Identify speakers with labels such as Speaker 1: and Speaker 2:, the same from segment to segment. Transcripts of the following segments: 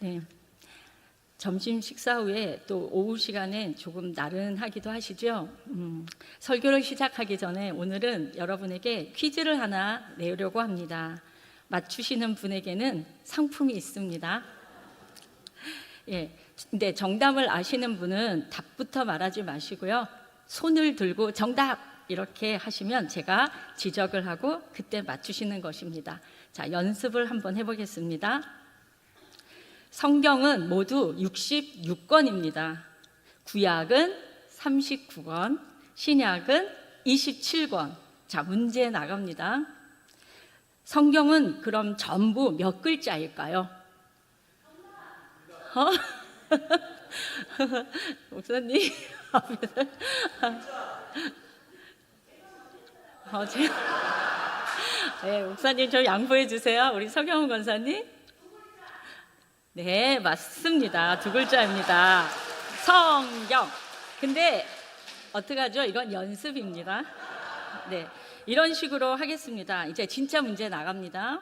Speaker 1: 네. 점심 식사 후에 또 오후 시간에 조금 나른하기도 하시죠? 설교를 시작하기 전에 오늘은 여러분에게 퀴즈를 하나 내려고 합니다. 맞추시는 분에게는 상품이 있습니다. 예, 근데 정답을 아시는 분은 답부터 말하지 마시고요. 손을 들고 정답! 이렇게 하시면 제가 지적을 하고 그때 맞추시는 것입니다. 자, 연습을 한번 해보겠습니다. 성경은 모두 66권입니다. 구약은 39권, 신약은 27권. 자, 문제 나갑니다. 성경은 그럼 전부 몇 글자일까요? 목사님 네, 목사님 좀 양보해 주세요. 우리 서경훈 권사님. 네, 맞습니다. 2글자입니다. 성경. 근데 어떡하죠? 이건 연습입니다. 네, 이런 식으로 하겠습니다. 이제 진짜 문제 나갑니다.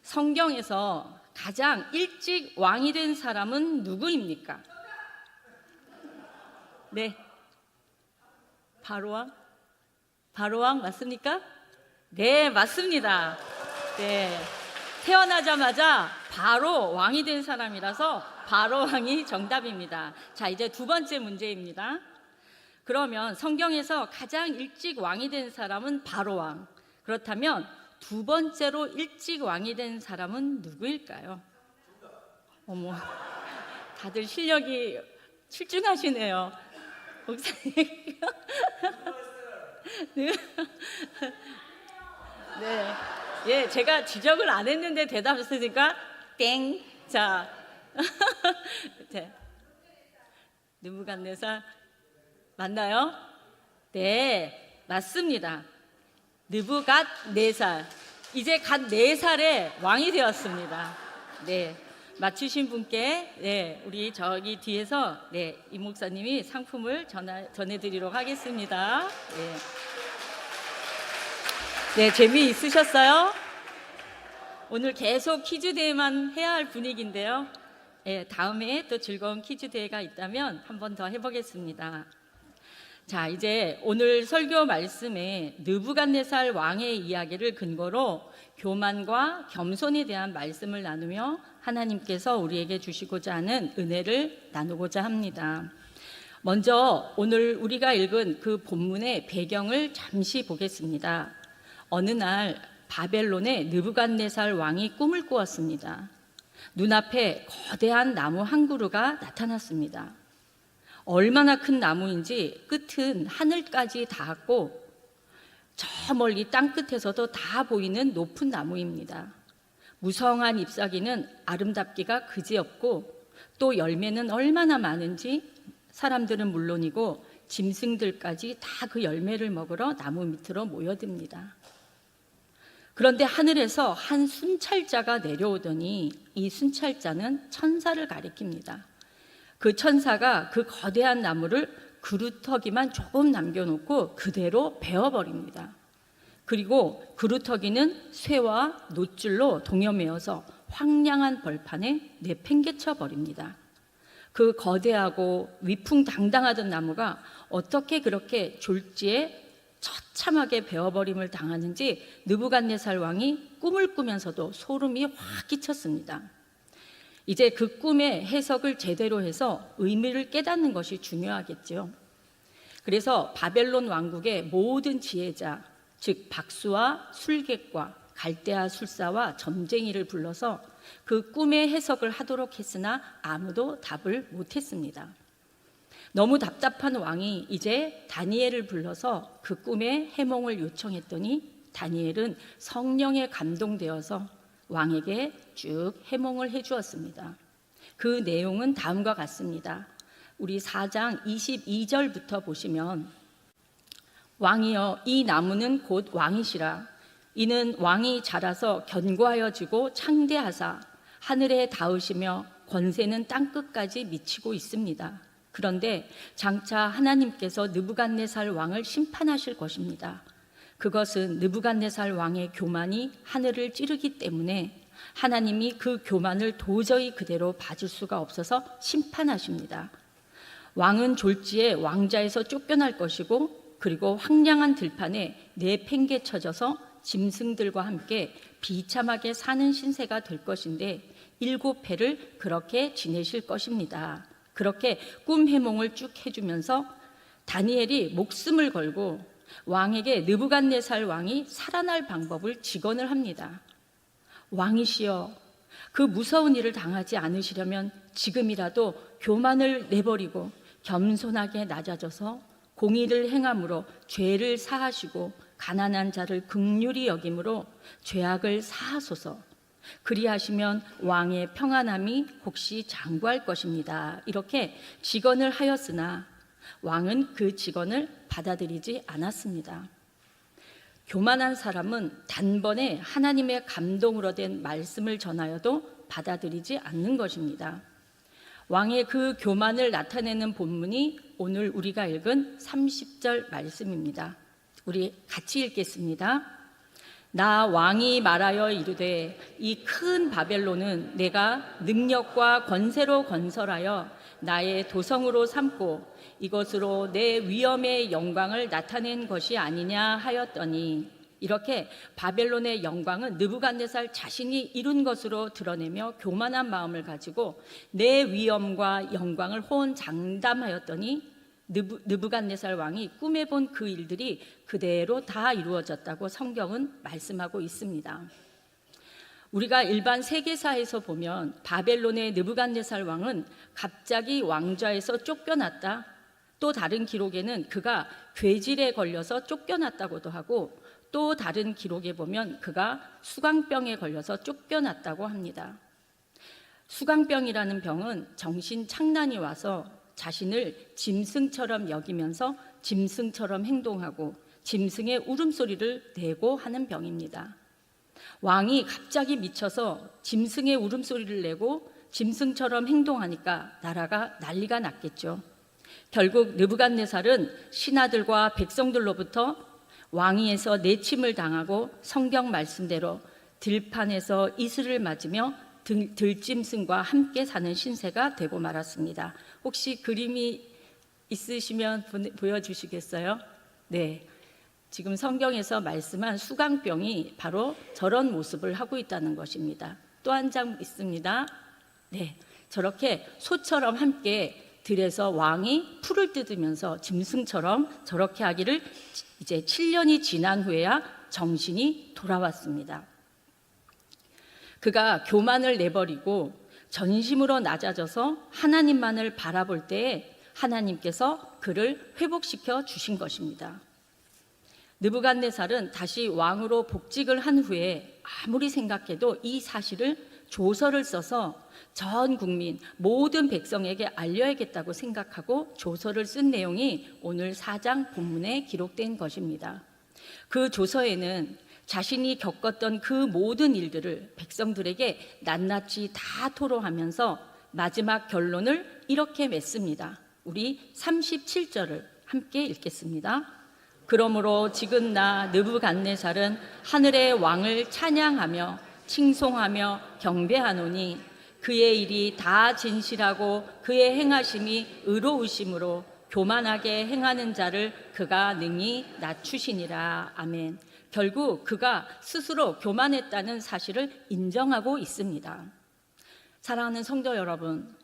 Speaker 1: 성경에서 가장 일찍 왕이 된 사람은 누구입니까? 네, 바로왕? 바로왕 맞습니까? 네, 맞습니다. 네, 태어나자마자 바로 왕이 된 사람이라서 바로왕이 정답입니다. 자, 이제 두 번째 문제입니다. 그러면 성경에서 가장 일찍 왕이 된 사람은 바로왕. 그렇다면 두 번째로 일찍 왕이 된 사람은 누구일까요? 어머, 다들 실력이 출중하시네요. 목사님. 네. 예, 제가 지적을 안 했는데 대답했으니까 땡. 자, 느부갓네살 맞나요? 네, 맞습니다. 느부갓네살. 이제 갓 4살에 왕이 되었습니다. 네, 맞추신 분께 우리 저기 뒤에서 이 목사님이 상품을 전해드리도록 하겠습니다. 네, 재미있으셨어요? 오늘 계속 퀴즈 대회만 해야 할 분위기인데요. 다음에 또 즐거운 퀴즈 대회가 있다면 한 번 더 해보겠습니다. 자, 이제 오늘 설교 말씀에 느부갓네살 왕의 이야기를 근거로 교만과 겸손에 대한 말씀을 나누며 하나님께서 우리에게 주시고자 하는 은혜를 나누고자 합니다. 먼저 오늘 우리가 읽은 그 본문의 배경을 잠시 보겠습니다. 어느 날 바벨론의 느부갓네살 왕이 꿈을 꾸었습니다. 눈앞에 거대한 나무 한 그루가 나타났습니다. 얼마나 큰 나무인지 끝은 하늘까지 닿았고 저 멀리 땅끝에서도 다 보이는 높은 나무입니다. 무성한 잎사귀는 아름답기가 그지없고 또 열매는 얼마나 많은지 사람들은 물론이고 짐승들까지 다 그 열매를 먹으러 나무 밑으로 모여듭니다. 그런데 하늘에서 한 순찰자가 내려오더니 이 순찰자는 천사를 가리킵니다. 그 천사가 그 거대한 나무를 그루터기만 조금 남겨놓고 그대로 베어버립니다. 그리고 그루터기는 쇠와 놋줄로 동여매어서 황량한 벌판에 내팽개쳐 버립니다. 그 거대하고 위풍당당하던 나무가 어떻게 그렇게 졸지에 처참하게 베어버림을 당하는지 느부갓네살 왕이 꿈을 꾸면서도 소름이 확 끼쳤습니다. 이제 그 꿈의 해석을 제대로 해서 의미를 깨닫는 것이 중요하겠죠. 그래서 바벨론 왕국의 모든 지혜자, 즉 박수와 술객과 갈대아 술사와 점쟁이를 불러서 그 꿈의 해석을 하도록 했으나 아무도 답을 못했습니다. 너무 답답한 왕이 이제 다니엘을 불러서 그 꿈의 해몽을 요청했더니 다니엘은 성령에 감동되어서 왕에게 쭉 해몽을 해주었습니다. 그 내용은 다음과 같습니다. 우리 4장 22절부터 보시면 왕이여 이 나무는 곧 왕이시라. 이는 왕이 자라서 견고하여지고 창대하사 하늘에 닿으시며 권세는 땅끝까지 미치고 있습니다. 그런데 장차 하나님께서 느부갓네살 왕을 심판하실 것입니다. 그것은 느부갓네살 왕의 교만이 하늘을 찌르기 때문에 하나님이 그 교만을 도저히 그대로 봐줄 수가 없어서 심판하십니다. 왕은 졸지에 왕자에서 쫓겨날 것이고, 그리고 황량한 들판에 내팽개쳐져서 짐승들과 함께 비참하게 사는 신세가 될 것인데 7해를 그렇게 지내실 것입니다. 그렇게 꿈 해몽을 쭉 해주면서 다니엘이 목숨을 걸고 왕에게 느부갓네살 왕이 살아날 방법을 직언을 합니다. 왕이시여, 그 무서운 일을 당하지 않으시려면 지금이라도 교만을 내버리고 겸손하게 낮아져서 공의를 행함으로 죄를 사하시고 가난한 자를 긍휼히 여김으로 죄악을 사하소서. 그리하시면 왕의 평안함이 혹시 장구할 것입니다. 이렇게 직언을 하였으나 왕은 그 직언을 받아들이지 않았습니다. 교만한 사람은 단번에 하나님의 감동으로 된 말씀을 전하여도 받아들이지 않는 것입니다. 왕의 그 교만을 나타내는 본문이 오늘 우리가 읽은 30절 말씀입니다. 우리 같이 읽겠습니다. 나 왕이 말하여 이르되 이 큰 바벨론은 내가 능력과 권세로 건설하여 나의 도성으로 삼고 이것으로 내 위엄의 영광을 나타낸 것이 아니냐 하였더니, 이렇게 바벨론의 영광은 느부갓네살 자신이 이룬 것으로 드러내며 교만한 마음을 가지고 내 위엄과 영광을 호언장담하였더니 느부갓네살 왕이 꿈에 본 그 일들이 그대로 다 이루어졌다고 성경은 말씀하고 있습니다. 우리가 일반 세계사에서 보면 바벨론의 느부갓네살 왕은 갑자기 왕좌에서 쫓겨났다, 또 다른 기록에는 그가 괴질에 걸려서 쫓겨났다고도 하고, 또 다른 기록에 보면 그가 수광병에 걸려서 쫓겨났다고 합니다. 수광병이라는 병은 정신 착란이 와서 자신을 짐승처럼 여기면서 짐승처럼 행동하고 짐승의 울음소리를 내고 하는 병입니다. 왕이 갑자기 미쳐서 짐승의 울음소리를 내고 짐승처럼 행동하니까 나라가 난리가 났겠죠. 결국 느부갓네살은 신하들과 백성들로부터 왕위에서 내침을 당하고 성경 말씀대로 들판에서 이슬을 맞으며 들짐승과 함께 사는 신세가 되고 말았습니다. 혹시 그림이 있으시면 보여주시겠어요? 네, 지금 성경에서 말씀한 수광병이 바로 저런 모습을 하고 있다는 것입니다. 또 한 장 있습니다. 네, 저렇게 소처럼 함께 들에서 왕이 풀을 뜯으면서 짐승처럼 저렇게 하기를 이제 7년이 지난 후에야 정신이 돌아왔습니다. 그가 교만을 내버리고 전심으로 낮아져서 하나님만을 바라볼 때에 하나님께서 그를 회복시켜 주신 것입니다. 느부갓네살은 다시 왕으로 복직을 한 후에 아무리 생각해도 이 사실을 조서를 써서 전 국민 모든 백성에게 알려야겠다고 생각하고 조서를 쓴 내용이 오늘 4장 본문에 기록된 것입니다. 그 조서에는 자신이 겪었던 그 모든 일들을 백성들에게 낱낱이 다 토로하면서 마지막 결론을 이렇게 맺습니다. 우리 37절을 함께 읽겠습니다. 그러므로 지금 나 느부갓네살은 하늘의 왕을 찬양하며 칭송하며 경배하노니 그의 일이 다 진실하고 그의 행하심이 의로우심으로 교만하게 행하는 자를 그가 능히 낮추시니라. 아멘. 결국 그가 스스로 교만했다는 사실을 인정하고 있습니다. 사랑하는 성도 여러분,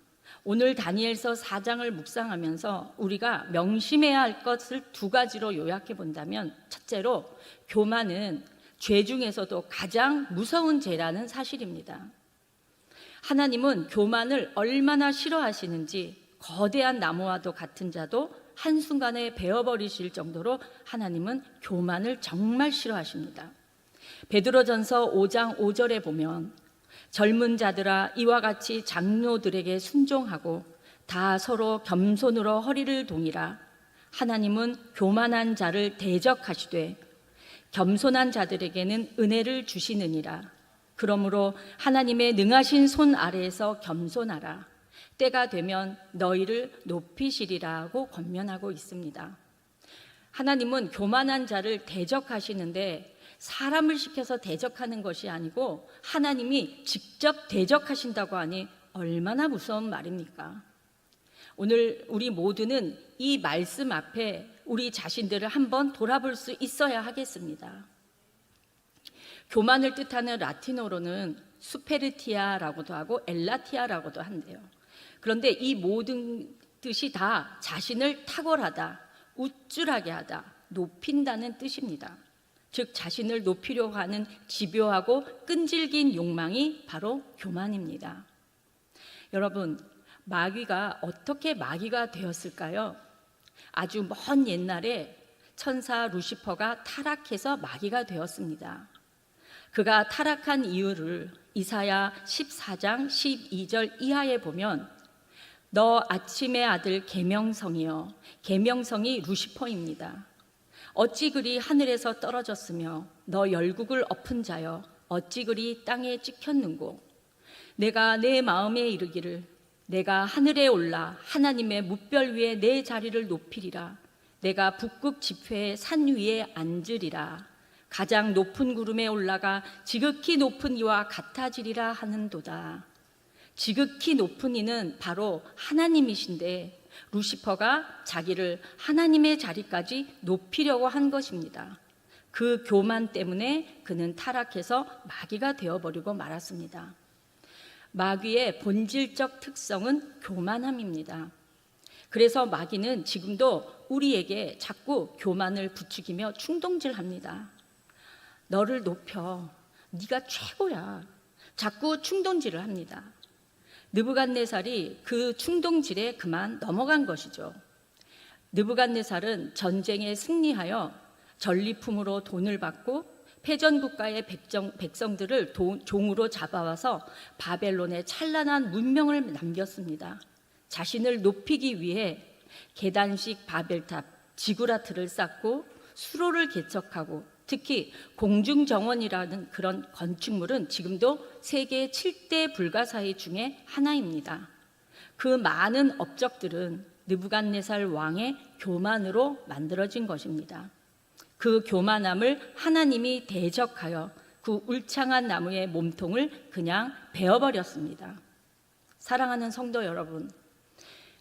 Speaker 1: 오늘 다니엘서 4장을 묵상하면서 우리가 명심해야 할 것을 2가지로 요약해 본다면, 첫째로 교만은 죄 중에서도 가장 무서운 죄라는 사실입니다. 하나님은 교만을 얼마나 싫어하시는지 거대한 나무와도 같은 자도 한순간에 베어버리실 정도로 하나님은 교만을 정말 싫어하십니다. 베드로전서 5장 5절에 보면 젊은 자들아 이와 같이 장로들에게 순종하고 다 서로 겸손으로 허리를 동이라. 하나님은 교만한 자를 대적하시되 겸손한 자들에게는 은혜를 주시느니라. 그러므로 하나님의 능하신 손 아래에서 겸손하라. 때가 되면 너희를 높이시리라고 권면하고 있습니다. 하나님은 교만한 자를 대적하시는데 사람을 시켜서 대적하는 것이 아니고 하나님이 직접 대적하신다고 하니 얼마나 무서운 말입니까? 오늘 우리 모두는 이 말씀 앞에 우리 자신들을 한번 돌아볼 수 있어야 하겠습니다. 교만을 뜻하는 라틴어로는 수페르티아라고도 하고 엘라티아라고도 한대요. 그런데 이 모든 뜻이 다 자신을 탁월하다, 우쭐하게 하다, 높인다는 뜻입니다. 즉 자신을 높이려고 하는 집요하고 끈질긴 욕망이 바로 교만입니다. 여러분, 마귀가 어떻게 마귀가 되었을까요? 아주 먼 옛날에 천사 루시퍼가 타락해서 마귀가 되었습니다. 그가 타락한 이유를 이사야 14장 12절 이하에 보면 너 아침의 아들 계명성이여, 계명성이 루시퍼입니다. 어찌 그리 하늘에서 떨어졌으며 너 열국을 엎은 자여 어찌 그리 땅에 찍혔는고. 내가 내 마음에 이르기를 내가 하늘에 올라 하나님의 뭇별 위에 내 자리를 높이리라. 내가 북극 지폐의 산 위에 앉으리라. 가장 높은 구름에 올라가 지극히 높은 이와 같아지리라 하는도다. 지극히 높은 이는 바로 하나님이신데 루시퍼가 자기를 하나님의 자리까지 높이려고 한 것입니다. 그 교만 때문에 그는 타락해서 마귀가 되어버리고 말았습니다. 마귀의 본질적 특성은 교만함입니다. 그래서 마귀는 지금도 우리에게 자꾸 교만을 부추기며 충동질합니다. 너를 높여, 네가 최고야. 자꾸 충동질을 합니다. 느부갓네살이 그 충동질에 그만 넘어간 것이죠. 느부갓네살은 전쟁에 승리하여 전리품으로 돈을 받고 패전국가의 백성들을 종으로 잡아와서 바벨론에 찬란한 문명을 남겼습니다. 자신을 높이기 위해 계단식 바벨탑, 지구라트를 쌓고 수로를 개척하고 특히 공중정원이라는 그런 건축물은 지금도 세계 7대 불가사의 중에 하나입니다. 그 많은 업적들은 느부갓네살 왕의 교만으로 만들어진 것입니다. 그 교만함을 하나님이 대적하여 그 울창한 나무의 몸통을 그냥 베어버렸습니다. 사랑하는 성도 여러분,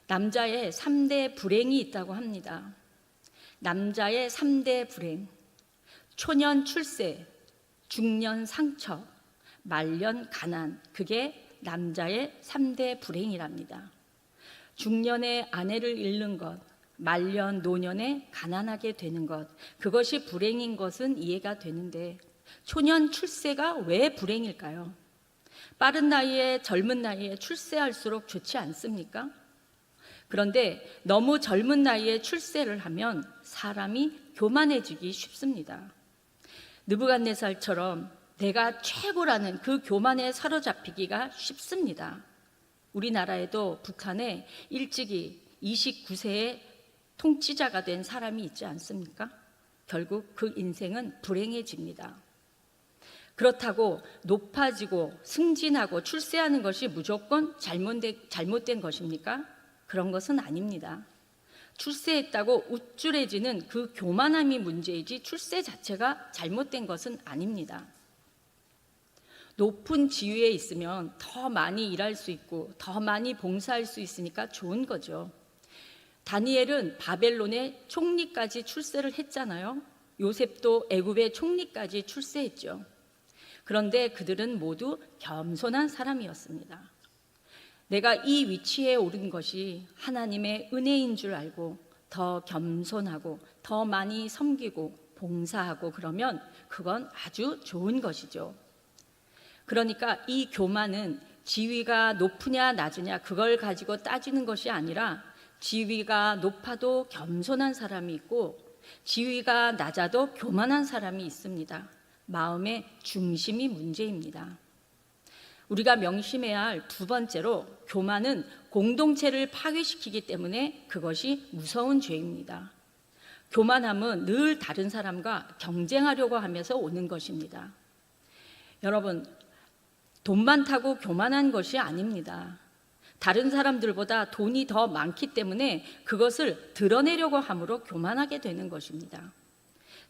Speaker 1: 남자의 3대 불행이 있다고 합니다. 남자의 3대 불행, 초년 출세, 중년 상처, 말년 가난, 그게 남자의 3대 불행이랍니다. 중년에 아내를 잃는 것, 말년 노년에 가난하게 되는 것, 그것이 불행인 것은 이해가 되는데 초년 출세가 왜 불행일까요? 빠른 나이에 젊은 나이에 출세할수록 좋지 않습니까? 그런데 너무 젊은 나이에 출세를 하면 사람이 교만해지기 쉽습니다. 느부갓네살처럼 내가 최고라는 그 교만에 사로잡히기가 쉽습니다. 우리나라에도 북한에 일찍이 29세에 통치자가 된 사람이 있지 않습니까? 결국 그 인생은 불행해집니다. 그렇다고 높아지고 승진하고 출세하는 것이 무조건 잘못된 것입니까? 그런 것은 아닙니다. 출세했다고 우쭐해지는 그 교만함이 문제이지 출세 자체가 잘못된 것은 아닙니다. 높은 지위에 있으면 더 많이 일할 수 있고 더 많이 봉사할 수 있으니까 좋은 거죠. 다니엘은 바벨론의 총리까지 출세를 했잖아요. 요셉도 애굽의 총리까지 출세했죠. 그런데 그들은 모두 겸손한 사람이었습니다. 내가 이 위치에 오른 것이 하나님의 은혜인 줄 알고 더 겸손하고 더 많이 섬기고 봉사하고 그러면 그건 아주 좋은 것이죠. 그러니까 이 교만은 지위가 높으냐 낮으냐 그걸 가지고 따지는 것이 아니라 지위가 높아도 겸손한 사람이 있고 지위가 낮아도 교만한 사람이 있습니다. 마음의 중심이 문제입니다. 우리가 명심해야 할 두 번째로 교만은 공동체를 파괴시키기 때문에 그것이 무서운 죄입니다. 교만함은 늘 다른 사람과 경쟁하려고 하면서 오는 것입니다. 여러분, 돈 많다고 교만한 것이 아닙니다. 다른 사람들보다 돈이 더 많기 때문에 그것을 드러내려고 함으로 교만하게 되는 것입니다.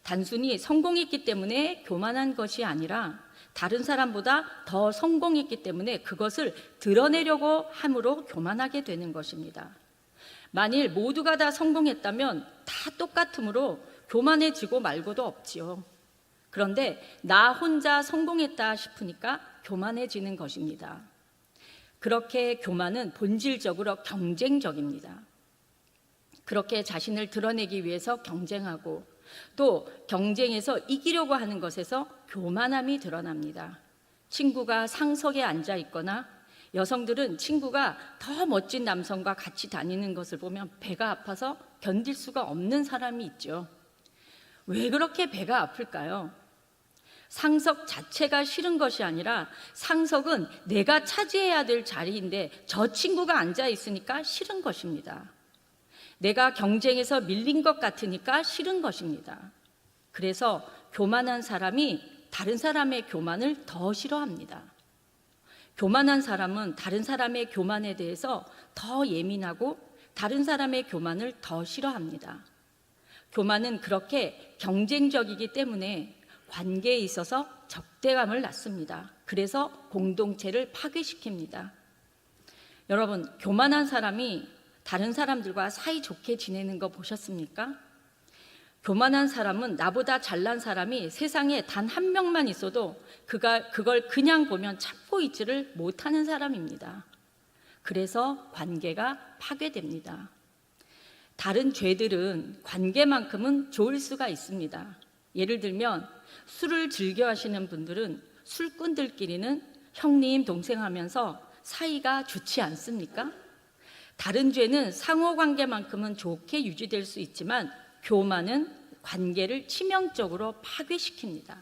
Speaker 1: 단순히 성공했기 때문에 교만한 것이 아니라 다른 사람보다 더 성공했기 때문에 그것을 드러내려고 함으로 교만하게 되는 것입니다. 만일 모두가 다 성공했다면 다 똑같으므로 교만해지고 말고도 없지요. 그런데 나 혼자 성공했다 싶으니까 교만해지는 것입니다. 그렇게 교만은 본질적으로 경쟁적입니다. 그렇게 자신을 드러내기 위해서 경쟁하고 또 경쟁에서 이기려고 하는 것에서 교만함이 드러납니다. 친구가 상석에 앉아 있거나 여성들은 친구가 더 멋진 남성과 같이 다니는 것을 보면 배가 아파서 견딜 수가 없는 사람이 있죠. 왜 그렇게 배가 아플까요? 상석 자체가 싫은 것이 아니라 상석은 내가 차지해야 될 자리인데 저 친구가 앉아 있으니까 싫은 것입니다. 내가 경쟁에서 밀린 것 같으니까 싫은 것입니다. 그래서 교만한 사람이 다른 사람의 교만을 더 싫어합니다. 교만한 사람은 다른 사람의 교만에 대해서 더 예민하고 다른 사람의 교만을 더 싫어합니다. 교만은 그렇게 경쟁적이기 때문에 관계에 있어서 적대감을 낳습니다. 그래서 공동체를 파괴시킵니다. 여러분, 교만한 사람이 다른 사람들과 사이좋게 지내는 거 보셨습니까? 교만한 사람은 나보다 잘난 사람이 세상에 단 한 명만 있어도 그걸 그냥 보면 참고 있지를 못하는 사람입니다. 그래서 관계가 파괴됩니다. 다른 죄들은 관계만큼은 좋을 수가 있습니다. 예를 들면 술을 즐겨 하시는 분들은 술꾼들끼리는 형님, 동생 하면서 사이가 좋지 않습니까? 다른 죄는 상호관계만큼은 좋게 유지될 수 있지만 교만은 관계를 치명적으로 파괴시킵니다.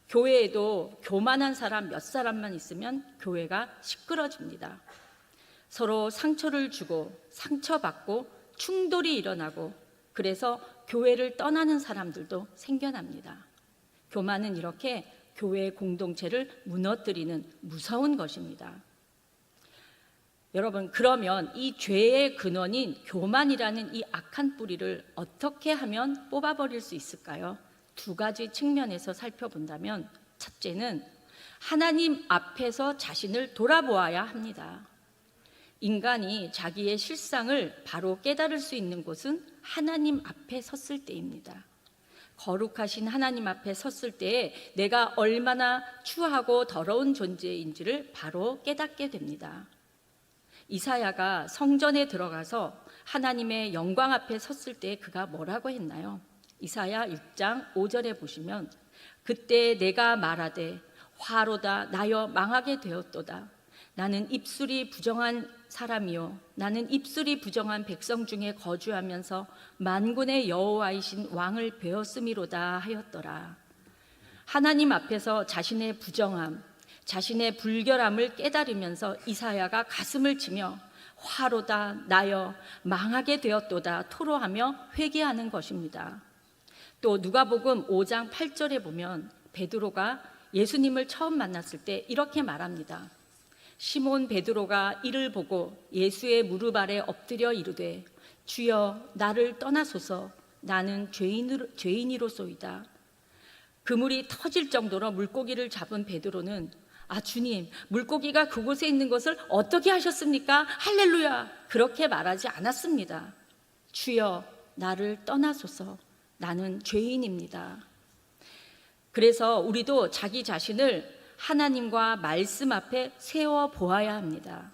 Speaker 1: 교회에도 교만한 사람 몇 사람만 있으면 교회가 시끄러집니다. 서로 상처를 주고 상처받고 충돌이 일어나고 그래서 교회를 떠나는 사람들도 생겨납니다. 교만은 이렇게 교회 공동체를 무너뜨리는 무서운 것입니다. 여러분, 그러면 이 죄의 근원인 교만이라는 이 악한 뿌리를 어떻게 하면 뽑아버릴 수 있을까요? 두 가지 측면에서 살펴본다면 첫째는 하나님 앞에서 자신을 돌아보아야 합니다. 인간이 자기의 실상을 바로 깨달을 수 있는 곳은 하나님 앞에 섰을 때입니다. 거룩하신 하나님 앞에 섰을 때에 내가 얼마나 추하고 더러운 존재인지를 바로 깨닫게 됩니다. 이사야가 성전에 들어가서 하나님의 영광 앞에 섰을 때 그가 뭐라고 했나요? 이사야 6장 5절에 보시면 그때 내가 말하되 화로다 나여 망하게 되었도다. 나는 입술이 부정한 사람이요 나는 입술이 부정한 백성 중에 거주하면서 만군의 여호와이신 왕을 배웠음이로다 하였더라. 하나님 앞에서 자신의 부정함, 자신의 불결함을 깨달으면서 이사야가 가슴을 치며 화로다 나여 망하게 되었도다 토로하며 회개하는 것입니다. 또 누가복음 5장 8절에 보면 베드로가 예수님을 처음 만났을 때 이렇게 말합니다. 시몬 베드로가 이를 보고 예수의 무릎 아래 엎드려 이르되 주여 나를 떠나소서 나는 죄인이로소이다. 그물이 터질 정도로 물고기를 잡은 베드로는 주님, 물고기가 그곳에 있는 것을 어떻게 하셨습니까? 할렐루야! 그렇게 말하지 않았습니다. 주여 나를 떠나소서 나는 죄인입니다. 그래서 우리도 자기 자신을 하나님과 말씀 앞에 세워 보아야 합니다.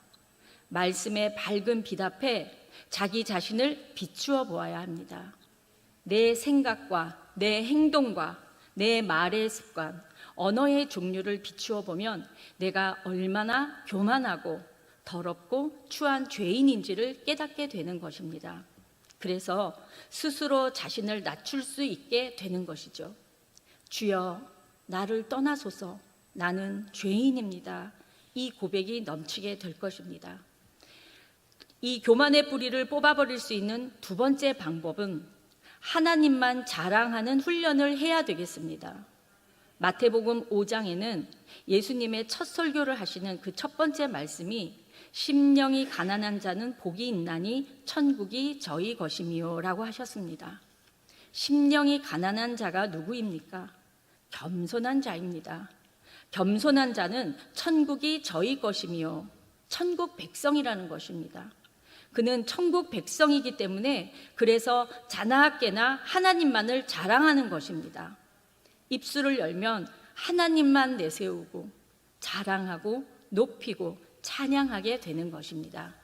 Speaker 1: 말씀의 밝은 빛 앞에 자기 자신을 비추어 보아야 합니다. 내 생각과 내 행동과 내 말의 습관, 언어의 종류를 비추어 보면 내가 얼마나 교만하고 더럽고 추한 죄인인지를 깨닫게 되는 것입니다. 그래서 스스로 자신을 낮출 수 있게 되는 것이죠. 주여 나를 떠나소서 나는 죄인입니다. 이 고백이 넘치게 될 것입니다. 이 교만의 뿌리를 뽑아버릴 수 있는 두 번째 방법은 하나님만 자랑하는 훈련을 해야 되겠습니다. 마태복음 5장에는 예수님의 첫 설교를 하시는 그 첫 번째 말씀이 심령이 가난한 자는 복이 있나니 천국이 저희 것이미요 라고 하셨습니다. 심령이 가난한 자가 누구입니까? 겸손한 자입니다. 겸손한 자는 천국이 저희 것이며 천국 백성이라는 것입니다. 그는 천국 백성이기 때문에 그래서 자나깨나 하나님만을 자랑하는 것입니다. 입술을 열면 하나님만 내세우고 자랑하고 높이고 찬양하게 되는 것입니다.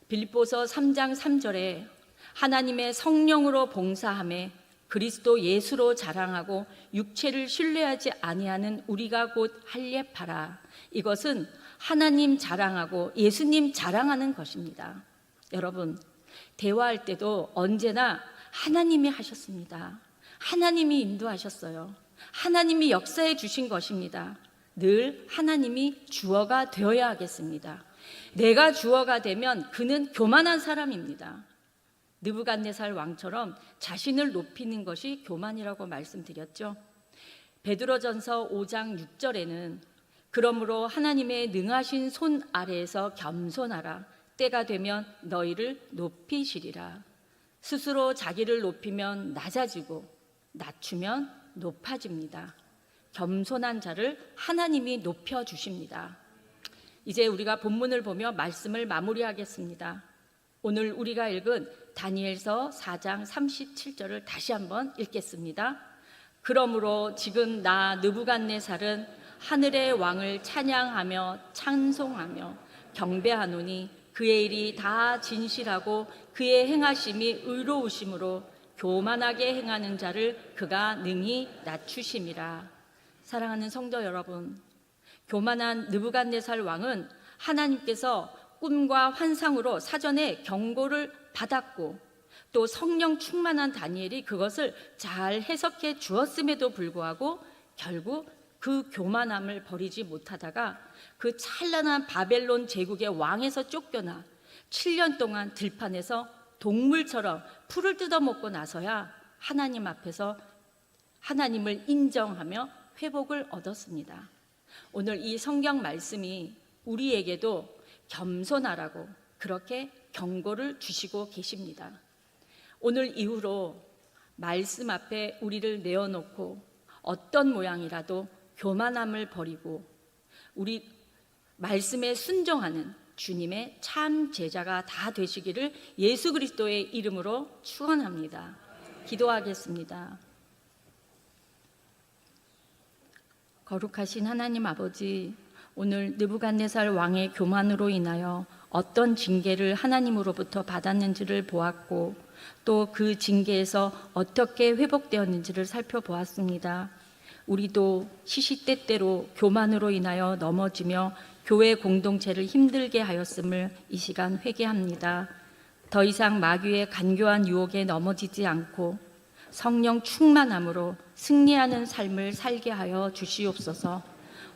Speaker 1: 빌립보서 3장 3절에 하나님의 성령으로 봉사하며 그리스도 예수로 자랑하고 육체를 신뢰하지 아니하는 우리가 곧 할례파라. 이것은 하나님 자랑하고 예수님 자랑하는 것입니다. 여러분, 대화할 때도 언제나 하나님이 하셨습니다. 하나님이 인도하셨어요. 하나님이 역사해 주신 것입니다. 늘 하나님이 주어가 되어야 하겠습니다. 내가 주어가 되면 그는 교만한 사람입니다. 느부갓네살 왕처럼 자신을 높이는 것이 교만이라고 말씀드렸죠. 베드로전서 5장 6절에는 그러므로 하나님의 능하신 손 아래에서 겸손하라. 때가 되면 너희를 높이시리라. 스스로 자기를 높이면 낮아지고 낮추면 높아집니다. 겸손한 자를 하나님이 높여주십니다. 이제 우리가 본문을 보며 말씀을 마무리하겠습니다. 오늘 우리가 읽은 다니엘서 4장 37절을 다시 한번 읽겠습니다. 그러므로 지금 나 느부갓네살은 하늘의 왕을 찬양하며 찬송하며 경배하노니 그의 일이 다 진실하고 그의 행하심이 의로우심으로 교만하게 행하는 자를 그가 능히 낮추심이라. 사랑하는 성도 여러분, 교만한 느부갓네살 왕은 하나님께서 꿈과 환상으로 사전에 경고를 받았고 또 성령 충만한 다니엘이 그것을 잘 해석해 주었음에도 불구하고 결국 그 교만함을 버리지 못하다가 그 찬란한 바벨론 제국의 왕에서 쫓겨나 7년 동안 들판에서 동물처럼 풀을 뜯어먹고 나서야 하나님 앞에서 하나님을 인정하며 회복을 얻었습니다. 오늘 이 성경 말씀이 우리에게도 겸손하라고 그렇게 경고를 주시고 계십니다. 오늘 이후로 말씀 앞에 우리를 내어놓고 어떤 모양이라도 교만함을 버리고 우리 말씀에 순종하는 주님의 참 제자가 다 되시기를 예수 그리스도의 이름으로 축원합니다. 기도하겠습니다. 거룩하신 하나님 아버지, 오늘 느부갓네살 왕의 교만으로 인하여 어떤 징계를 하나님으로부터 받았는지를 보았고 또 그 징계에서 어떻게 회복되었는지를 살펴보았습니다. 우리도 시시때때로 교만으로 인하여 넘어지며 교회 공동체를 힘들게 하였음을 이 시간 회개합니다. 더 이상 마귀의 간교한 유혹에 넘어지지 않고 성령 충만함으로 승리하는 삶을 살게 하여 주시옵소서.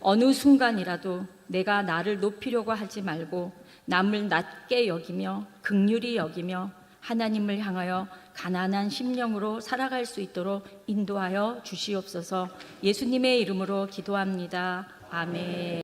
Speaker 1: 어느 순간이라도 내가 나를 높이려고 하지 말고 남을 낮게 여기며 긍휼히 여기며 하나님을 향하여 가난한 심령으로 살아갈 수 있도록 인도하여 주시옵소서. 예수님의 이름으로 기도합니다. 아멘.